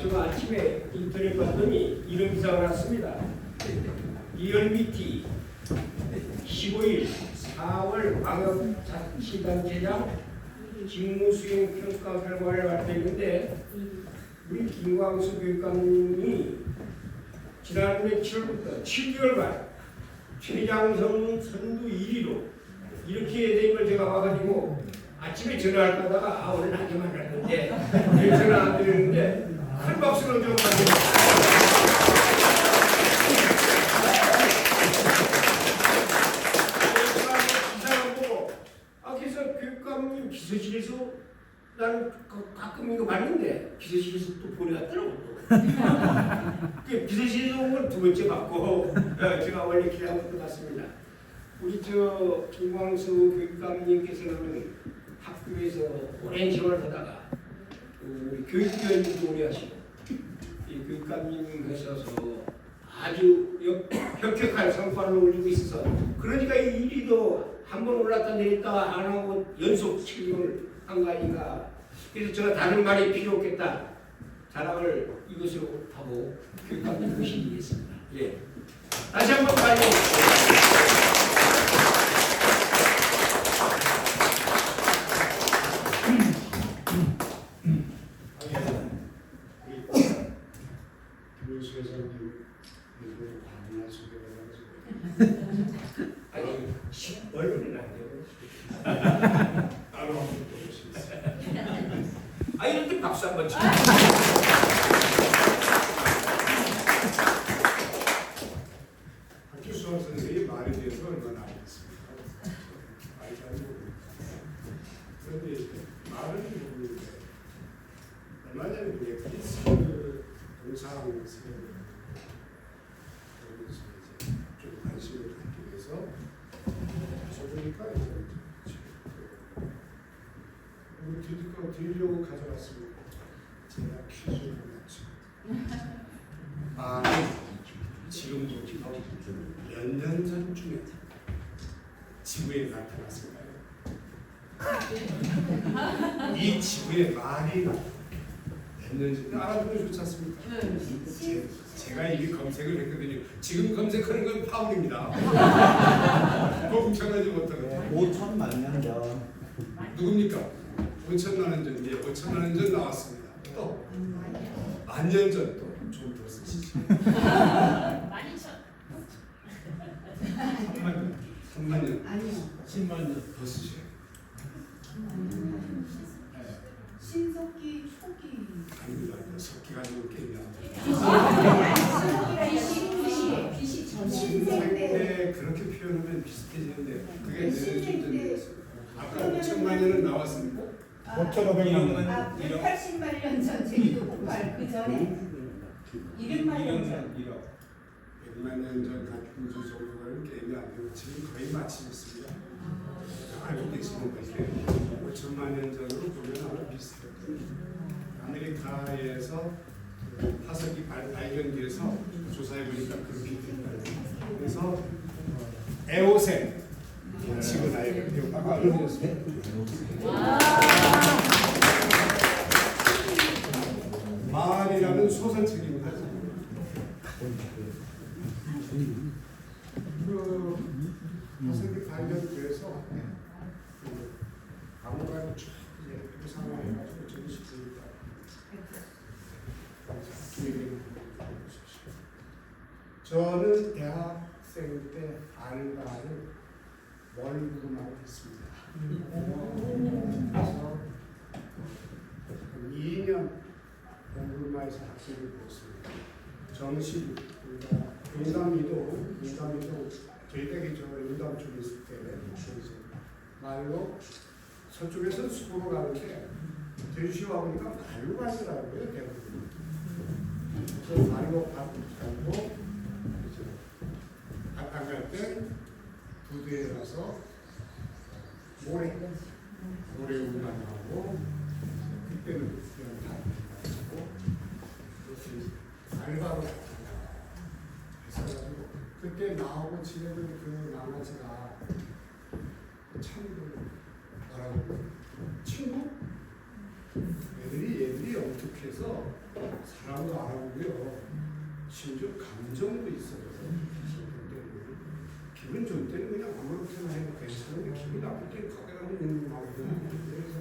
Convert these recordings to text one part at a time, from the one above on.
제가 아침에 인터넷 봤더니 이런 기사가 났습니다. 리얼미티 15일 4월 광역자치단체장 직무수행 평가 결과를 발표했는데 우리 김광수 교육감님이 지난해 7월부터 7개월간 최장성 선두 1위로 이렇게 된 걸 제가 와가지고 아침에 전화할 거다가 오늘 낮에 만났는데 전화 안 드렸는데 큰 박수로 좀 받으세요. 그래서 교육감님 비서실에서 나는 가끔 이거 봤는데 비서실에서 또 보내왔더라고 또. 그 비서실에서 온 건 두 번째 받고 제가 원래 기대한 것 같습니다. 우리 저 김광수 교육감님께서는 학교에서 오랜 생활을 하다가 우리 교육위원님도 오래 하시고 이 교육감님 하셔서 아주 혁혁한 성과를 올리고 있어서 그러니까 이 1위도 한 번 올랐다 내렸다 안 하고 연속 7개월 한 거 아닌가. 그래서 제가 다른 말이 필요 없겠다. 자랑을 이것으로 하고 교육감님 모시겠습니다. 예. 다시 한번 반영해주세요. 아니, 얼굴은 안 되고. 따로 한번 보시겠어요. 아, 이럴 때 박수 한번 치고. 박규수원 선생님이 말에 대해서 얼마나 알겠습니까? 말이 잘 모르고. 그런데 말은 모르는데 얼마 전에 우리 크리스 동상 좀 관심을 갖기 위해서 보니까 우리 드리려고 가져왔습니다. 제가 퀴즈를 맞춥니다. 지금도 몇 년 전쯤에 지구에 나타났을까요? 이 지구에 말이 몇 년 전에 알아보면 좋지 않습니까? 제가 이미 검색을 했거든요. 지금 검색하는 건 파울입니다. 걱정하지 못하거든요. 5천만 년 전. 누굽니까? 5천만 년 전. 예, 5천만 년 전 나왔습니다. 또 만년 전 또 좀 더 쓰시죠. 3만 년. 아니요. 10만 년 더 쓰셔요. 신석기 초기. 아닙니다. 석기 가지고 게임이야. BC 전에. 신생 그렇게 표현하면 비슷해지는데 그게 내년 전이었어요. 아까 5천만 년은 나왔습니다. 5,500만 180만 년 전 제주도 폭발 그 전에 200만 년 전. 100만 년 전 같은 정도는 게임이 안 되고 지금 거의 마치겠습니다. 알고 계시는 것이 5천만 년 전으로 보면 아마 비슷해요. 아메리카에서 화석이 발견돼서 조사해 보니까 그렇게 됐다. 그래서 에오센 지구 나이를 배우다가 알려드렸습니다. 말이라는 소설책입니다. 그 화석이 발견돼서 아무거나 쭉 이렇게 상황해가지고 전시됩니다. 저는 대학생 때 알바를 월급으로 했습니다. 그래서 영화에서 확실히 보였습니다. 정신, 그러니까 용담이도 저희 댁이 저 용담 쪽에 있을 때 말로 서쪽에서 수도로 가는데 제주시 와 보니까 말로 가더라고요 대부분. 그래서 말로 가고 바탕 갈때 부두에 가서 모래 운반하고 그때는 그냥 다 가지고 알바로 했어가지고 그때 나오고 지내던 그 나머지가 참 뭐라고 친구? 얘들이 어떻게해서 사람도 알아보고요 심지어 감정도 있어요. 기분 좋을 때는 그냥 아무렇게나 해도 괜찮은데 기분 나쁠 때는 가게 가면 나오거든요. 그래서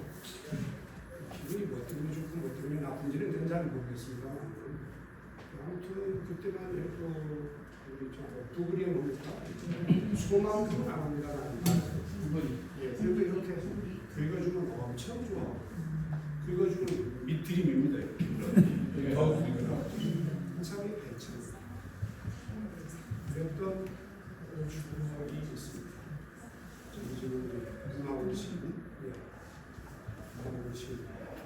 기분이 뭐 때문에 좋고 뭐 때문에 나쁜지는 저는 잘 모르겠습니다만 아무튼 그때만 해도 우리 저 두부리에 뭡니까? 소만큼은 안 합니다. 예, 그래도 이렇게 긁어주면 엄청 좋아. 긁어주면 밑드림입니다. 이렇게 더 긁어라. 한참이 괜찮아요. 그랬던 추억이 있습니다. 지금 음악오신,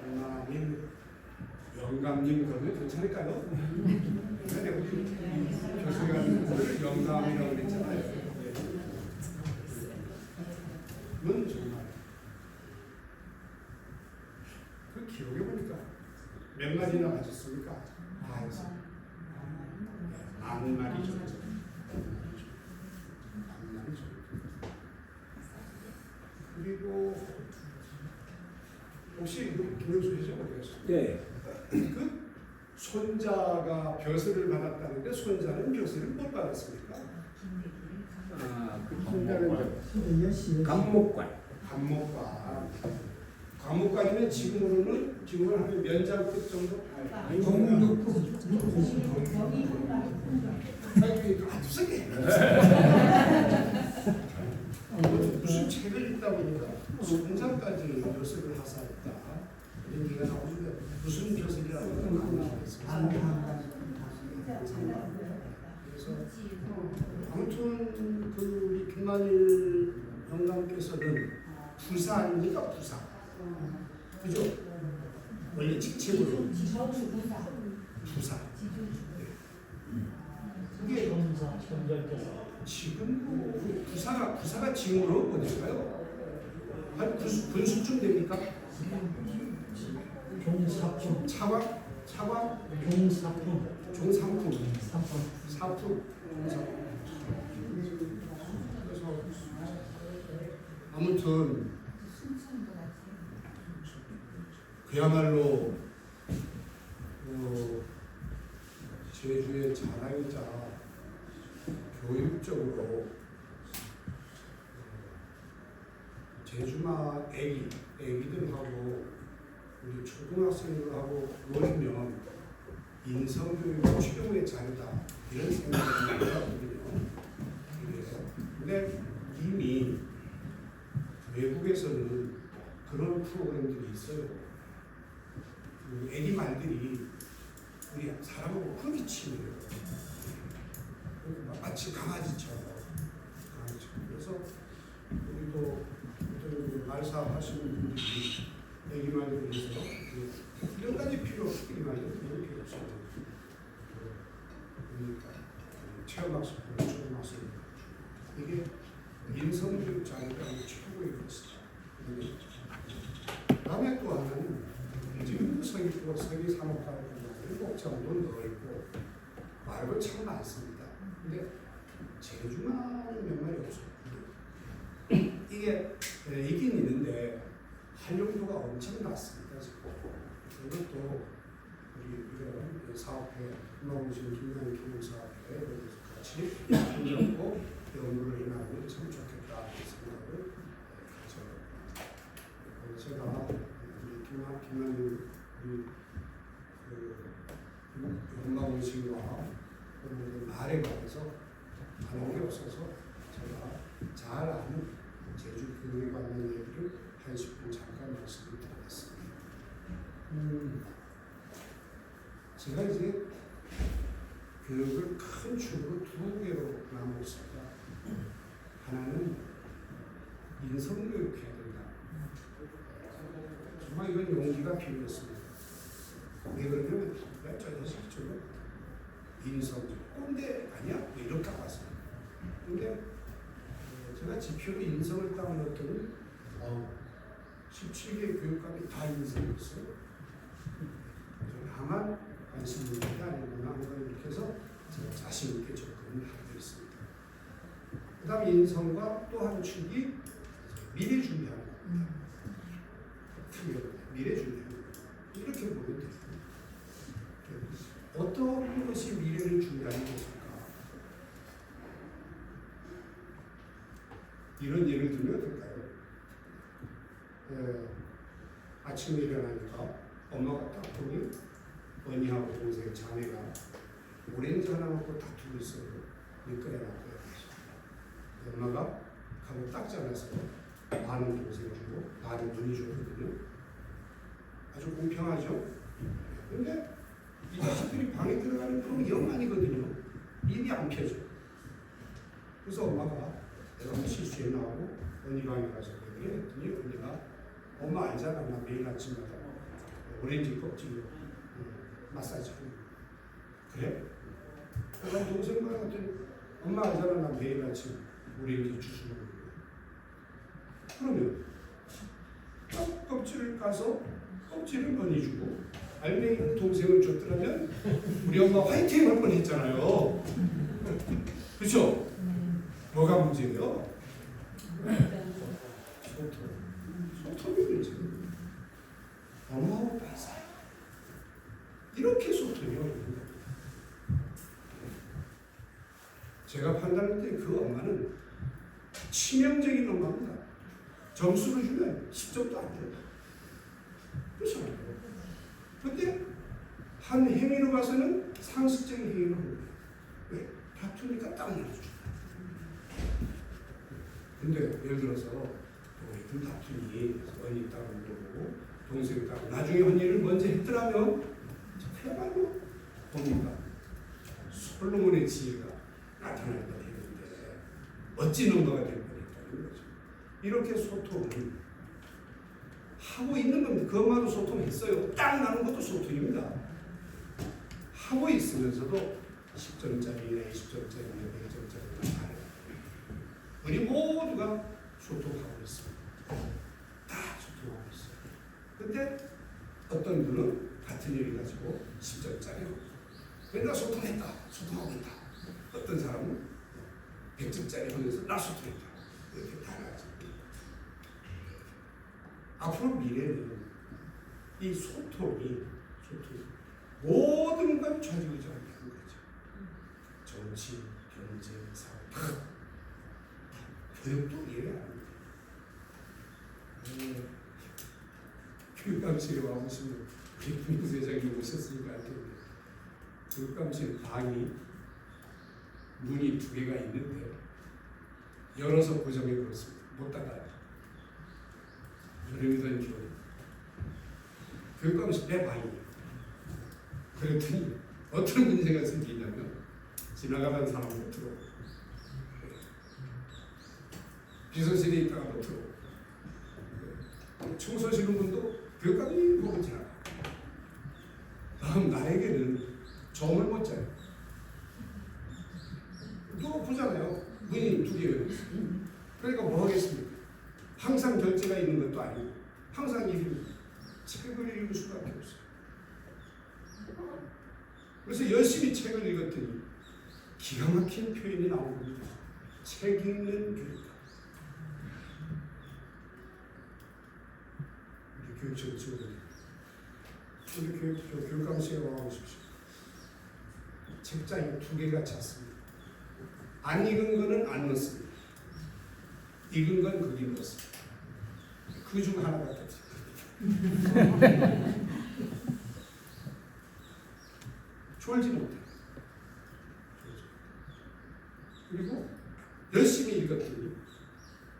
김나님, 영감님 그러면 괜찮을까요? 근데 우리 교수가 오늘 영감이라고 그랬잖아요. 는 정말 그 기록해 보니까 몇 마디나 가졌습니까? 만 마리 정도. 그리고 혹시 김영수 회장 어디 가셨어요? 네. 그 손자가 벼슬을 받았다는데 손자는 벼슬을 못 받았습니까? 그 손자는 감목관. 감목관이면 지금은 하면 면장급 정도. 아주 세게. 무슨 책을 읽다 보니까 손자까지 벼슬을 하사했다 이런 얘기가 나오는데 무슨 벼슬이라고 나오겠습니다. 그래서 아무튼 그 우리 김만일 영감께서는 부사 아닙니까? 부사. 그죠? 원래 직책으로 부사. 그게 지금 부사가 지금으로 어딜까요? 한 군수쯤 됩니까? 차관? 종상품. 그래서 아무튼 그야말로 제주의 자랑이자 교육적으로 제주마 애기들하고 우리 초등학생들하고 놀면 인성교육 최고의 자리다 이런 생각이 들거든요. 근데 이미 외국에서는 그런 프로그램들이 있어요. 그 애기 말들이 우리 사람하고 부딪히네요. 마치 강아지처럼. 그래서 우리도 어떤 말사 하시는 분들이 애기 말들에 대해서 이런 가지 필요 없이 애기 말들은 그런 필요 없어요. 그러니까 체험학습, 초등학습 이게 인성교육 자료가 최고의 것이다. 다음에 또 하나는 지금 서귀포 서귀 산업가를 목장도 넓고 말도 참 많습니다. 근데 제주만 몇 마리 없어요. 이게 있긴 있는데 활용도가 엄청 낮습니다. 이것도 우리 이런 사업회 음악오신 김나희 기능사업회 같이 손잡고 연구를 해나가면 참 좋겠다 생각을 가져요. 제가 김나희 우리 음악오신과 말에 관해서 아는 게 없어서 제가 잘 아는 제주 교육에 관련 얘기를 한 10분 잠깐 말씀을 드리겠습니다. 제가 이제 교육을 큰 축으로 두 개로 나누고 있습니다. 하나는 인성교육해야 된다. 정말 이건 용기가 필요했습니다. 왜 그러냐면 저 자식처럼 인성교육 꼰대 아니야? 뭐 이렇게 봤어요. 근데 제가 지표로 인성을 딱 넣었더니 17개 교육감이 다 인성이었어요. 다만 관심 있는 게 아니구나 하는 걸 이렇게 해서 제가 자신 있게 접근을 하고 있습니다. 그 다음 인성과 또 한 축이 미래 준비하는 겁니다. 미래 준비하는 겁니다. 이렇게 보면 돼요. 어떤 것이 미래를 준비하는 것일까? 이런 예를 들면 될까요? 아침에 일어나니까 엄마가 딱 보니 언니하고 동생, 자매가 오렌지 하나 먹고 다투고 있어요. 미끄러워놨고요. 엄마가 가고 딱 잘라서 많은 동생 주고 나를 언니 줬거든요. 아주 공평하죠? 근데 이 자식들이 방에 들어가는 그런 영만이거든요. 입이 안 펴져. 그래서 엄마가 내가 실수했나 하고 언니 방에 가서 그래 했더니 언니가 엄마 알잖아. 나 매일 아침마다 오렌지 껍질로 마사지 하는 거. 그래? 그럼 동생 말 같더니 엄마 알잖아. 나 매일 아침 오렌지 주스 먹는 거. 그러면 껍질을 까서 껍질을 언니 주고 알맹이 동생을 줬더라면 우리 엄마 화이팅 할 뻔했잖아요. 그렇죠? 뭐가 문제예요? 소통이 문제예요. 엄마하고 빠져. 이렇게 소통이 어려운 겁니다. 제가 판단할 때 그 엄마는 치명적인 엄마입니다. 점수를 주면 10점도 안 돼요. 그렇잖아요. 근데 한 행위로 봐서는 상식적인 행위로 보는 거예요. 왜? 다투니까 딱 말해주죠. 근데 예를 들어서 좀 다투니 언니 따로 물어보고 동생이 따로 나중에 언니를 먼저 했더라면 그야말로 봅니다. 솔로몬의 지혜가 나타날 뻔했는데 어찌 넘버가 될 뻔했다는 거죠. 이렇게 소통을 하고 있는 겁니다. 그 엄마도 소통했어요. 딱 나는 것도 소통입니다. 하고 있으면서도 10점짜리네, 20점짜리네, 100점짜리네 다 해요. 우리 모두가 소통하고 있습니다. 다 소통하고 있어요. 근데 어떤 분은 같은 일을 가지고 10점짜리로 내가 소통했다, 소통하고 있다. 어떤 사람은 100점짜리 하면서 나 소통했다. 이렇게 달라져. 앞으로 미래는 이 소통이 모든 걸 좌지우지하게 하는 거죠. 정치, 경제, 사회, 교육도 이해가 안 돼요. 교육감실에 와보시면 우리 김인수 회장님 오셨으니까 알 텐데 교육감실 방이 문이 2개가 있는데 열어서 고정해 놓습니다. 못 닫아요. 여름이든 겨울. 교육감실 내 방이에요. 그랬더니 어떤 문제가 생기냐면 지나가던 사람도 들어오고 비서실에 있다가도 들어오고 청소하시는 분도 교육감이 보고 지나가. 다음 나에게는 점을 못 짜요. 높잖아요. 문이 2개예요. 그러니까 뭐 하겠습니까? 항상 결제가 있는 것도 아니고 항상 읽는 책을 읽을 수밖에 없어요. 그래서 열심히 책을 읽었더니 기가 막힌 표현이 나오는 겁니다. 책 읽는 교육감. 우리 교육청 친구들, 우리 교육감실에 와보십시오. 책장이 2개가 찼습니다. 안 읽은 거는 안 넣습니다. 읽은 건 거기 넣습니다. 그 중 하나밖에 없어요. 졸지 못해요. 그리고 열심히 읽었더니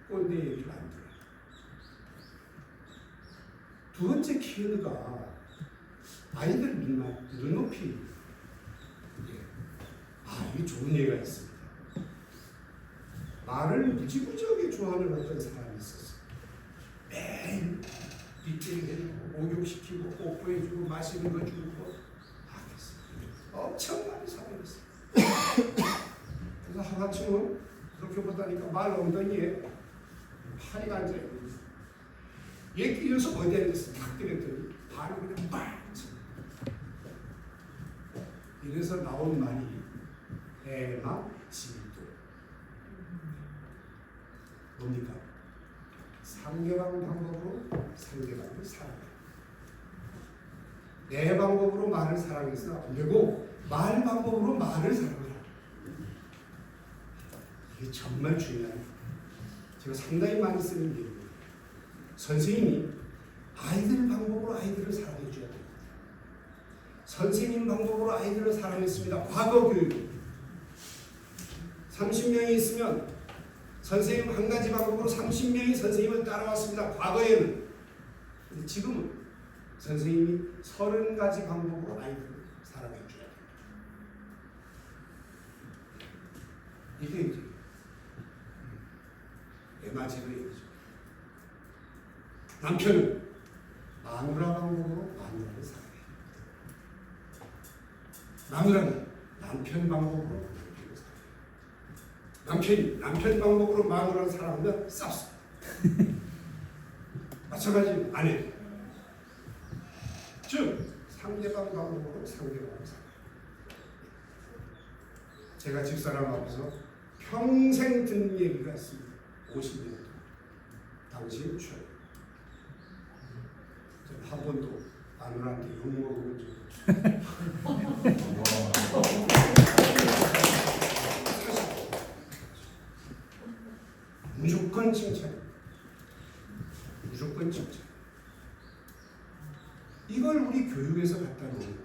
꼰대 얘기를 안 들어요. 두 번째 키워드가 아이들 눈높이. 이게 좋은 예가 있습니다. 말을 무지무지하게 좋아하는 어떤 사람이 있었어요. 매일 뒷얘기 해주고 목욕시키고 뽀뽀해주고 맛있는 거 주고 엄청 많이 사랑했어요. 그래서 하나쯤은 그렇게 보다니까 말 엉덩이에 팔이 앉아있고 얘 끼려서 어디 앉았어 탁 때렸더니 발을 그냥 막 쳐. 이래서 나온 말이 대마질도 뭡니까? 상대방 방법으로 상대방을 사랑해. 내 방법으로 말을 사랑해서 안 되고 말 방법으로 말을 사랑하라. 이게 정말 중요해요. 제가 상당히 많이 쓰는 얘기입니다. 선생님이 아이들 방법으로 아이들을 사랑해 줘야 됩니다. 선생님 방법으로 아이들을 사랑했습니다. 과거 교육 30명이 있으면 선생님 한 가지 방법으로 30명이 선생님을 따라왔습니다. 과거에는. 근데 지금은 선생님이 30가지 방법으로 아이들을 사랑해 줘야 됩니다. 이게 이제 대마질의 얘기죠. 남편은 마누라 방법으로 마누라를 사랑해. 마누라는 남편 방법으로 남편을 사랑해. 남편이 남편 방법으로 마누라를 사랑하면 싸웠어. 마찬가지 아내. 즉 상대방 방법으로 상대방을 사랑해. 제가 집사람 앞에서 평생 듣는 얘기가 있습니다. 50년 동안. 당신 최고. 저는 한 번도 마누라한테 욕먹어본 적 없어요. 무조건 칭찬. 무조건 칭찬. 이걸 우리 교육에서 갖다 놓은 거예요.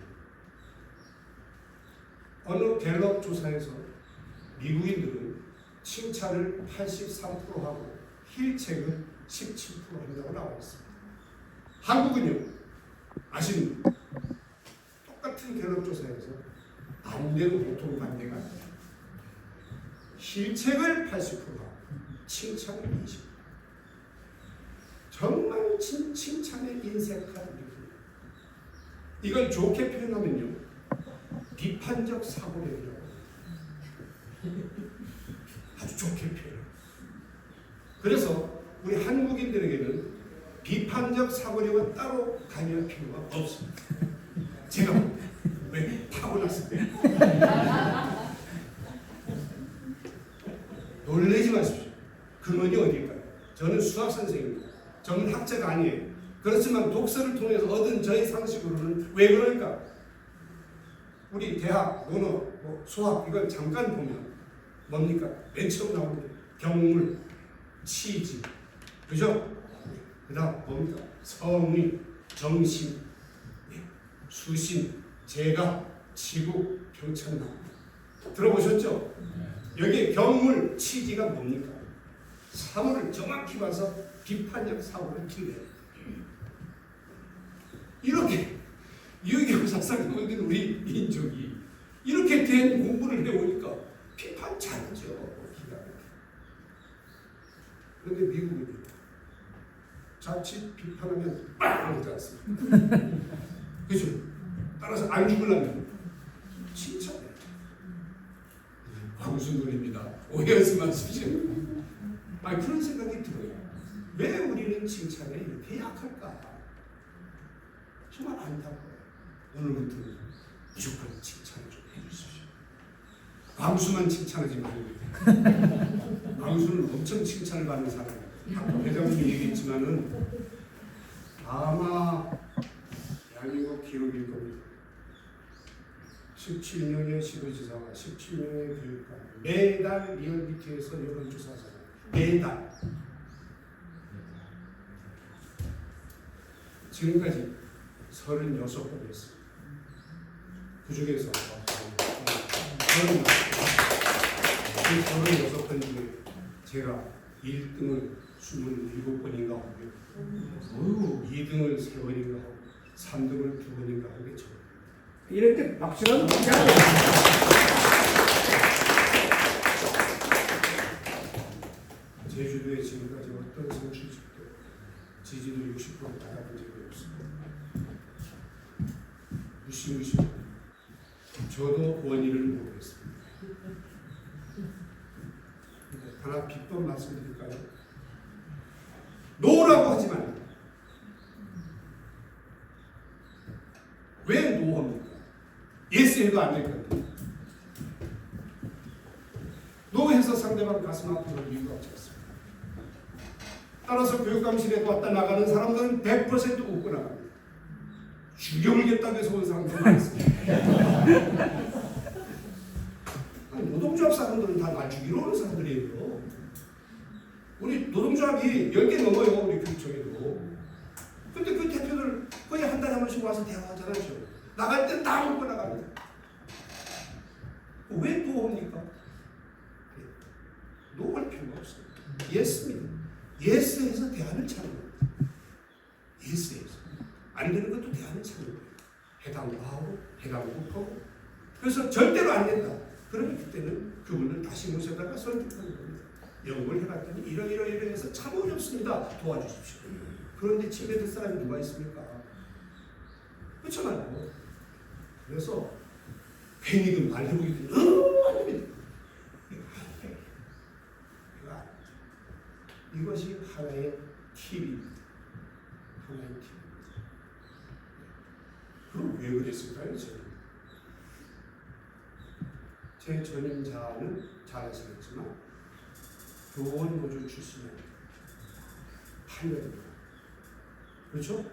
어느 갤럽 조사에서 미국인들은 칭찬을 83%하고 힐책은 17% 한다고 나와 있습니다. 한국은요, 아시는 똑같은 갤럽 조사에서 반대로 보통 반대가 아니에요. 힐책을 80%하고 칭찬을 20%. 정말 칭찬의 인색한 느낌. 이걸 좋게 표현하면요, 비판적 사고력이라고. 아주 좋게 표현. 그래서 우리 한국인들에게는 비판적 사고력은 따로 가질 필요가 없습니다. 제가 왜 타고났을까요? 놀라지 마십시오. 근원이 어딜까요? 저는 수학 선생입니다. 저는 학자가 아니에요. 그렇지만 독서를 통해서 얻은 저의 상식으로는 왜 그럴까? 우리 대학, 논어, 수학 이걸 잠깐 보면 뭡니까? 맨 처음 나오는 게 경물, 치지, 그죠? 그 다음 뭡니까? 성의, 정신, 수신, 재가, 지구, 표창 나옵니다. 들어보셨죠? 여기에 경물, 치지가 뭡니까? 사물을 정확히 봐서 비판적 사고를 기대해요. 이렇게 유교사상 모든 우리 민족이 이렇게 된 공부를 해오니까 비판 잘하죠. 그런데 미국은 자칫 비판하면 빵 하지 않습니까? 그죠? 따라서 안 죽으려면 칭찬해. 무슨 소리입니다. 오해하지 마십시오. 그런 생각이 들어요. 왜 우리는 칭찬에 이렇게 약할까? 정말 안타까워요. 오늘부터는 무조건 칭찬을 좀 해주십시오. 광수만 칭찬하지 말고. 광수는 엄청 칭찬을 받는 사람이에요. 학교 회장님이 얘기했지만은 아마 대한민국 기록일 겁니다. 17명의 시도지사와 17명의 교육관 매달 리얼미터에서 여론조사하잖아요. 매달. 지금까지 36번 했습니다. 그 중에서 36번 중에 제가 1등을 27번인가 하고요. 2등을 3번인가 하고 3등을 2번인가 하게 쳐. 이럴 때 박수는 못해야 돼. 제주도에 지금까지 어떤 선출직도 지지율 60% 받아본 적이 없습니다. 무시무시. 저도 원인을 모르겠습니다. 하나 비법 말씀드릴까요? 노라고 하지 말고. 왜 노합니까? 예스 해도 안 될 건데. 노해서 상대방 가슴 아픈 이유가 없지 않습니다. 따라서 교육감실에 왔다 나가는 사람들은 100% 웃고 나갑니다. 죽여물겠다고 해서 온 사람들 많습니다. 아니, 노동조합 사람들은 다 날 죽이러 오는 사람들이에요. 우리 노동조합이 10개 넘어요, 우리 교육청에도. 근데 그 대표들 거의 한 달에 한 번씩 와서 대화하잖아요. 나갈 땐 다 웃고 나갑니다. 왜 노합니까? 노할 필요가 없어요. 예스입니다. 예스해서 대안을 찾는 겁니다. 예스해서. 안 되는 것도 대안을 찾는 거예요. 해당도 하고 해당도 하고. 그래서 절대로 안 된다. 그러면 그때는 그분을 다시 모셔다가 설득하는 겁니다. 연구를 해봤더니 이러해서 참 어렵습니다. 도와주십시오. 그런데 집에 들 사람이 누가 있습니까? 그렇잖아요. 그래서 괜히 그 말해보기 때문에 안 됩니다. 이것이 하나의 팁입니다. 하나의 팁입니다. 그럼 왜 그랬을까요? 제 전임자는 잘하시겠지만 교원노조 출신입니다. 8년입니다. 그렇죠?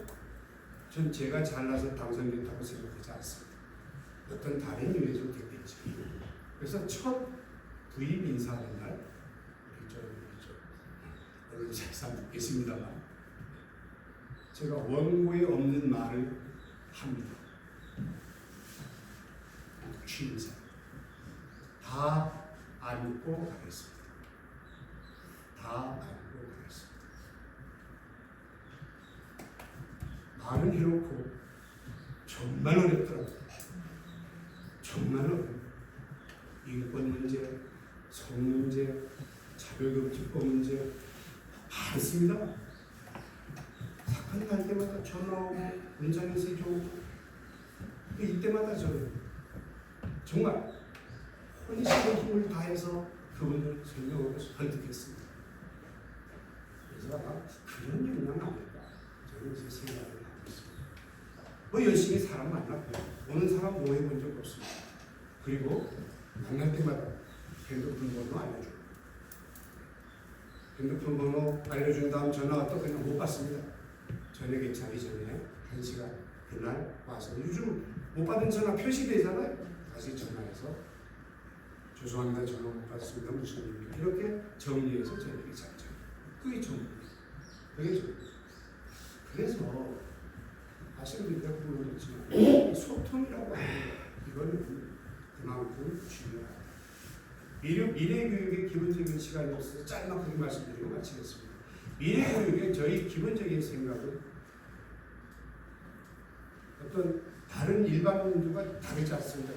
전 제가 잘나서 당선됐다고 생각하지 않습니다. 어떤 다른 이유에서 됐겠지. 그래서 첫 부임 인사하는 날 우리 책상 있겠습니다만 제가 원고에 없는 말을 합니다. 취임사 다 안고 가겠습니다. 다 안고 가겠습니다. 말은 해놓고 정말 어렵더라고요. 정말 어려워요. 인권 문제, 성 문제, 차별금지법 문제 많습니다. 사건이 날 때마다 전화 오고 문자 메시지 오고 이때마다 저는 정말 혼신의 힘을 다해서 그분들 설명하고 설득했습니다. 그래서 그런 영향 아닐까 저는 이제 생각을 하고 있습니다. 뭐 열심히 사람 만났고요. 오는 사람 오해본 적 없습니다. 그리고 만날 때마다 핸드폰 번호 알려주고 핸드폰 번호 알려준 다음 전화 왔다 그냥 못 받습니다. 저녁에 자기 전에 1시간 그날 와서 요즘 못 받은 전화 표시되잖아요. 다시 전화해서 죄송합니다. 전화 못 받습니다. 무슨 일입니까? 이렇게 정리해서 저녁에 잡죠. 그게 전부입니다. 그게 전부입니다. 그래서 아시는 분들 모르겠지만 소통이라고 하는 거 이거는 그만큼 중요합니다. 미래교육의 기본적인 시간이 없어서 짤막하게 말씀드리고 마치겠습니다. 미래교육의 저희 기본적인 생각은 어떤 다른 일반인들과 다르지 않습니다.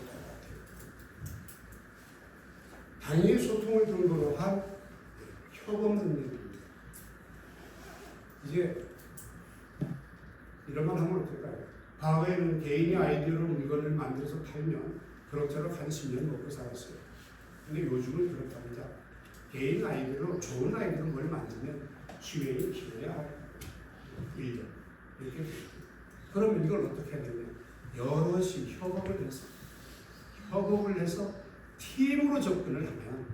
당일 소통을 근거로 한 협업 능력입니다. 이제 이런 말 하면 어떨까요? 과거에는 개인이 아이디어로 물건을 만들어서 팔면 그럭저럭 한 10년 먹고 살았어요. 근데 요즘은 그렇답니다. 개인 아이디어로 좋은 아이디어로 뭘 만들면 기회에 길어야 1년 이렇게 됩니다. 그러면 이걸 어떻게 해야 되냐? 여럿이 협업을 해서 팀으로 접근을 하면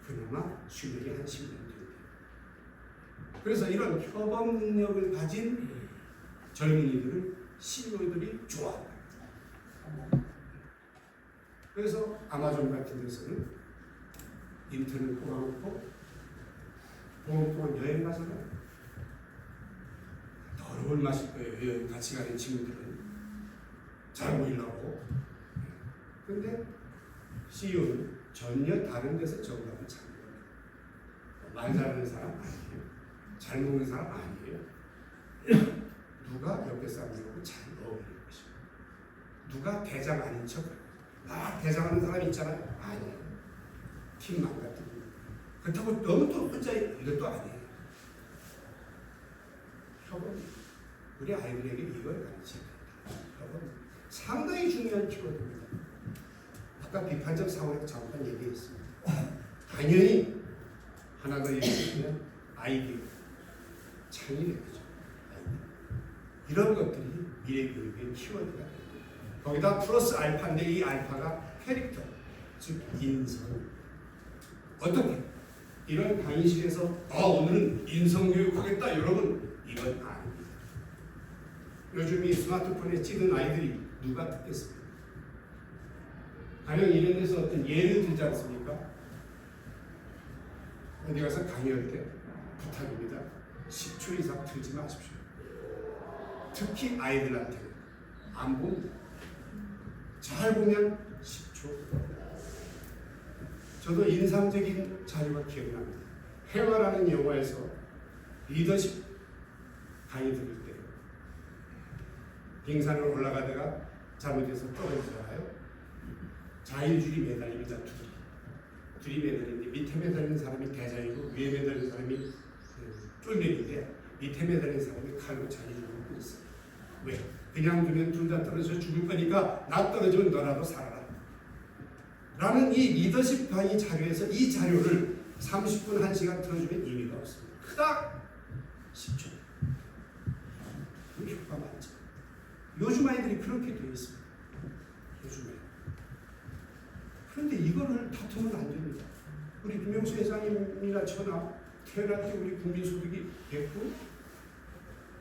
그나마 수명이 한 10년 됩니다. 그래서 이런 협업 능력을 가진 젊은이들을 CEO들이 좋아합니다. 그래서 아마존 같은 데서는 인터넷 꼬아놓고 보험 동안 여행 가잖아요. 더러울 맛일 거예요. 여행 같이 가는 친구들은 잘 보이려고. 근데 CEO는 전혀 다른 데서 정답을 찾는 겁니다. 말 잘하는 사람 아니에요. 잘 먹는 사람 아니에요. 누가 옆에 사람들하고 잘 어울리는 것입니다. 누가 대장 아닌 척 막 대장하는 사람 있잖아요. 아니에요. 팀만 같은 거. 그렇다고 너무 또 혼자 이것도 아니에요. 협업. 우리 아이들에게 이걸 가르쳐야 된다. 협업. 상당히 중요한 키워드입니다. 아까 비판적 사고력 잠깐 얘기했습니다. 당연히 하나 더 얘기하면 아이디어, 창의력이죠. 이런 것들이 미래 교육의 키워드가 됩니다. 거기다 플러스 알파인데 이 알파가 캐릭터, 즉 인성. 어떻게? 이런 강의실에서 오늘은 인성교육하겠다 여러분, 이건 아닙니다. 요즘 이 스마트폰에 찍은 아이들이 누가 듣겠습니까? 가령 이런 데서 어떤 예를 들지 않습니까? 어디 가서 강의할 때 부탁입니다. 10초 이상 틀지 마십시오. 특히 아이들한테는 안 봅니다. 잘 보면 10초. 저도 인상적인 자료가 기억납니다. 해와라는 영화에서 리더십 강의 들을 때 빙산을 올라가다가 잘못해서 떨어지잖아요. 자유줄이 매달립니다. 둘이 매달리는데 밑에 매달리는 사람이 대자이고 위에 매달리는 사람이 쫄면인데 밑에 매달리는 사람이 칼로 자유줄을 묶고 있어요. 왜? 그냥 두면 둘 다 떨어져 죽을 거니까 나 떨어지면 너라도 살아라. 라는 이 리더십 강의 자료에서 이 자료를 30분 1시간 틀어주면 의미가 없습니다. 딱 10초. 그 효과 많죠. 요즘 아이들이 그렇게 되어 있습니다. 요즘에. 그런데 이거를 다투면 안 됩니다. 우리 김영수 회장님이나 저나 태어날 때 우리 국민소득이 100불?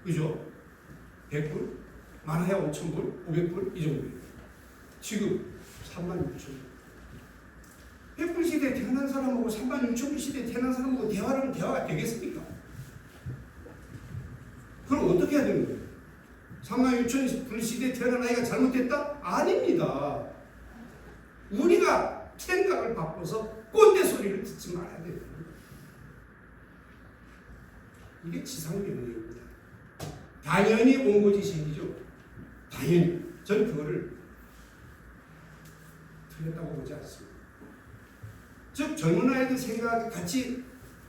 그죠? 100불? 많아야 5,000불? 500불? 이 정도예요. 지금 36,000불. 100불 시대에 태어난 사람하고 36,000불 시대에 태어난 사람하고 대화를 대화가 되겠습니까? 그럼 어떻게 해야 되는 거예요? 36,000불 시대에 태어난 아이가 잘못됐다? 아닙니다. 우리가 생각을 바꿔서 꼰대 소리를 듣지 말아야 돼요. 이게 지상명령입니다. 당연히 옹고지신이죠. 당연히. 전 그거를 틀렸다고 보지 않습니다. 즉 젊은 아이들 같이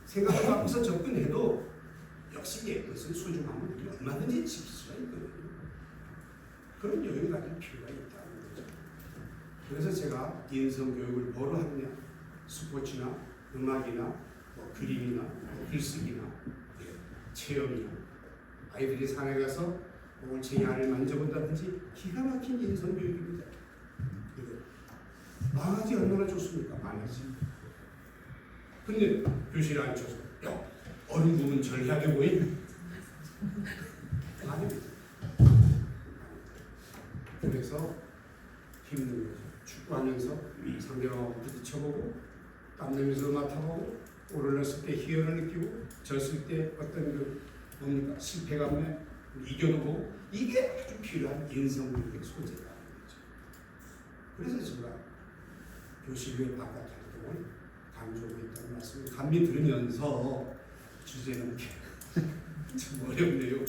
생각을 바꿔서 접근해도 역시 예것은 소중함을 우리 얼마든지 지킬 수가 있거든요. 그런 여유를 가질 필요가 있다는 거죠. 그래서 제가 인성교육을 뭐로 하느냐, 스포츠나 음악이나 그림이나 글쓰기나 체험이나 아이들이 산에 가서 올챙이 알을 만져본다든지 기가 막힌 인성교육입니다. 망하지 얼마나 좋습니까? 망하지. 근데 교실에 앉혀서 야 얼음 부으면 절해야 되고 아닙니다. 그래서 힘든 거죠. 축구하면서 상대방하고 부딪혀보고 땀내면서 맡아보고 오르렀을 때 희열을 느끼고 졌을 때 어떤 그 뭡니까 실패감에 이겨도 보고 이게 아주 필요한 인성교육의 소재라는 거죠. 그래서 제가 교실 외 바깥 활동을 강조하고 있다는 말씀을 감히 들으면서 주제는 참 어렵네요.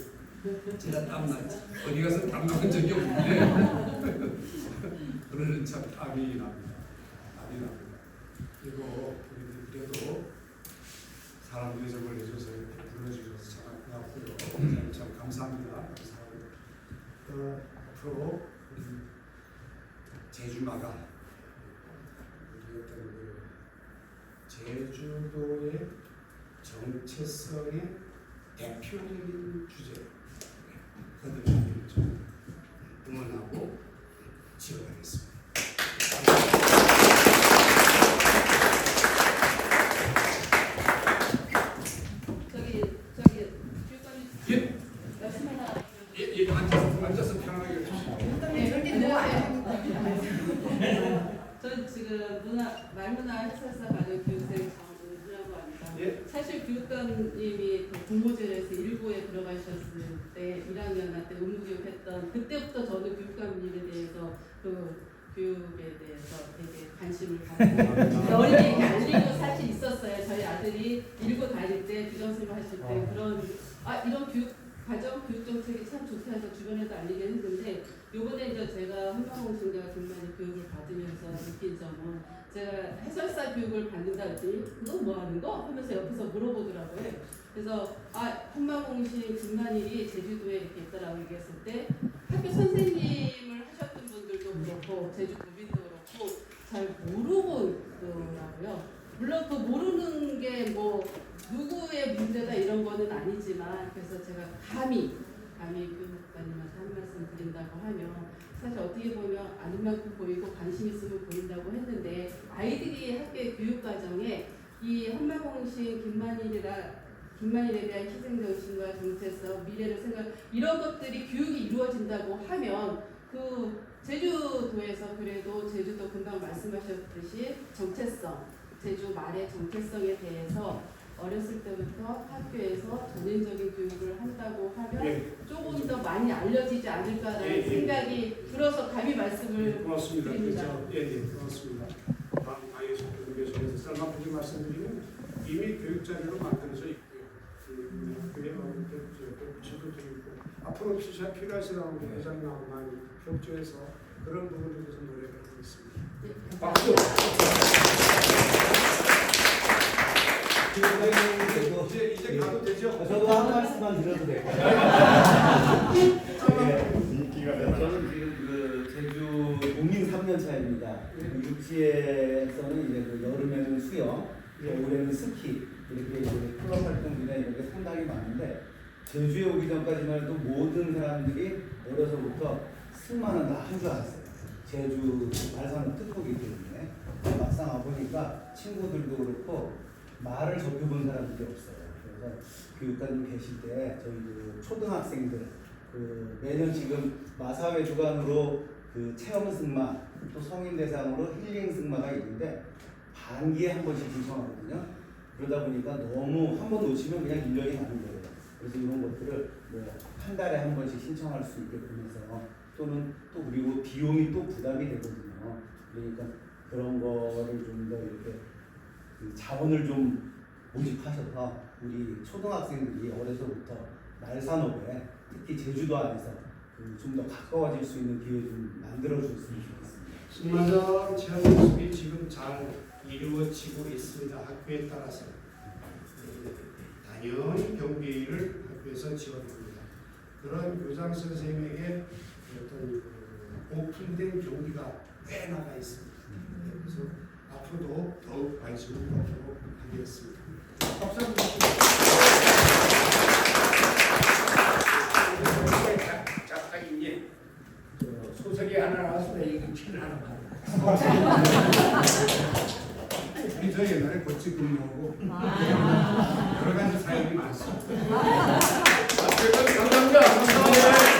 제가 땀나지 어디 가서 땀 나온 적이 없는데 그러는 참 땀이 납니다. 땀이 납니다. 그리고 우리들 그래도 사람들이 저걸 해줘서 이렇게 불러주셔서 참 고맙고요. 참 감사합니다. 감사하고 앞으로 우리 제주마가 우리 어떤 그 제주도의 정체성의 대표적인 주제 거듭나기를 좀 응원하고 지원하겠습니다. 앉아서 편하게 저는 지금 말문화 해설사 과정 교육생 정은주라고 합니다. 예. 사실 교육감님이 그 공모전에서 1부에 들어가셨을 때 1학년 때 의무교육했던 그때부터 저는 교육감님에 대해서 그 교육에 대해서 되게 관심을 갖고 어린이에게 알리고 사실 있었어요. 저희 아들이 1부 다닐 때 교장선생님 하실 때 그런 이런 교육 과정 교육 정책이 참 좋겠다. 얘기를 했는데 요번에 이제 제가 한방공신과 김만희 교육을 받으면서 느낀 점은 제가 해설사 교육을 받는다 했더니 그건 뭐 하는 거? 하면서 옆에서 물어보더라고요. 그래서 한방공신 김만일이 제주도에 이렇게 있다라고 얘기했을 때 학교 선생님을 하셨던 분들도 그렇고 제주 구민도 그렇고 잘 모르고 있더라고요. 물론 그 모르는 게 뭐 누구의 문제다 이런 거는 아니지만 그래서 제가 감히 교육관님한테 한 말씀 드린다고 하면 사실 어떻게 보면 아는 만큼 보이고 관심 있으면 보인다고 했는데 아이들이 학교의 교육 과정에 이 한마공신 김만일에 대한 희생정신과 정체성, 미래를 생각 이런 것들이 교육이 이루어진다고 하면 그 제주도에서 그래도 제주도 금방 말씀하셨듯이 정체성, 제주 말의 정체성에 대해서 어렸을 때부터 학교에서 전인적인 교육을 한다고 하면 예. 조금 더 많이 알려지지 않을까라는 생각이 들어서 감히 말씀을 고맙습니다. 드립니다. 고맙습니다. 다음 아예 속에서 쌀만큼이 말씀드리면 이미 교육 자료로 만들어져 있고요. 학교에 지도도 있고 앞으로 진짜 필요하시다고 회장님하고 많이 협조해서 그런 부분에 대해서 노력을 하고 있습니다. 박수. 이제 가도 되죠? 저도 한 말씀만 드려도 될까요? 저는 지금 그 제주 공인 3년 차입니다. 육지에서는 이제 그 여름에는 수영, 겨울에는 스키 이렇게 이제 클럽 활동이나 이런 게 상당히 많은데 제주에 오기 전까지만 해도 모든 사람들이 어려서부터 승마는 다 한 줄 알았어요. 제주 말산은 뜻보기 때문에 막상 와보니까 친구들도 그렇고 말을 접해본 사람들이 없어요. 그래서 교육관님 계실 때 저희 그 초등학생들 그 매년 지금 마사회 주관으로 그 체험 승마 또 성인 대상으로 힐링 승마가 있는데 반기에 한 번씩 신청하거든요. 그러다 보니까 너무 한 번 놓치면 그냥 1년이 가는 거예요. 그래서 이런 것들을 뭐 한 달에 한 번씩 신청할 수 있게끔 해서 또는 또 그리고 비용이 또 부담이 되거든요. 그러니까 그런 거를 좀 더 이렇게 그 자원을 좀 모집하셔서 우리 초등학생들이 어려서부터 말산업에 특히 제주도 안에서 좀 더 가까워질 수 있는 기회 좀 만들어 줬으면 좋겠습니다. 승마장 체험 모습이 지금 잘 이루어지고 있습니다. 학교에 따라서 당연히 경비를 학교에서 지원합니다. 그런 교장 선생님에게 어떤 오픈된 경비가 꽤 나가 있습니다. 그래서 앞으로도 더욱 관심을 갖도록 하겠습니다. 박수 한번 작가님 소설이 하나 나왔으면 이거 책 하나 봐. 우리 저 옛날에 고치 근무하고 여러 가지 사연이 많습니다. 감사합니다.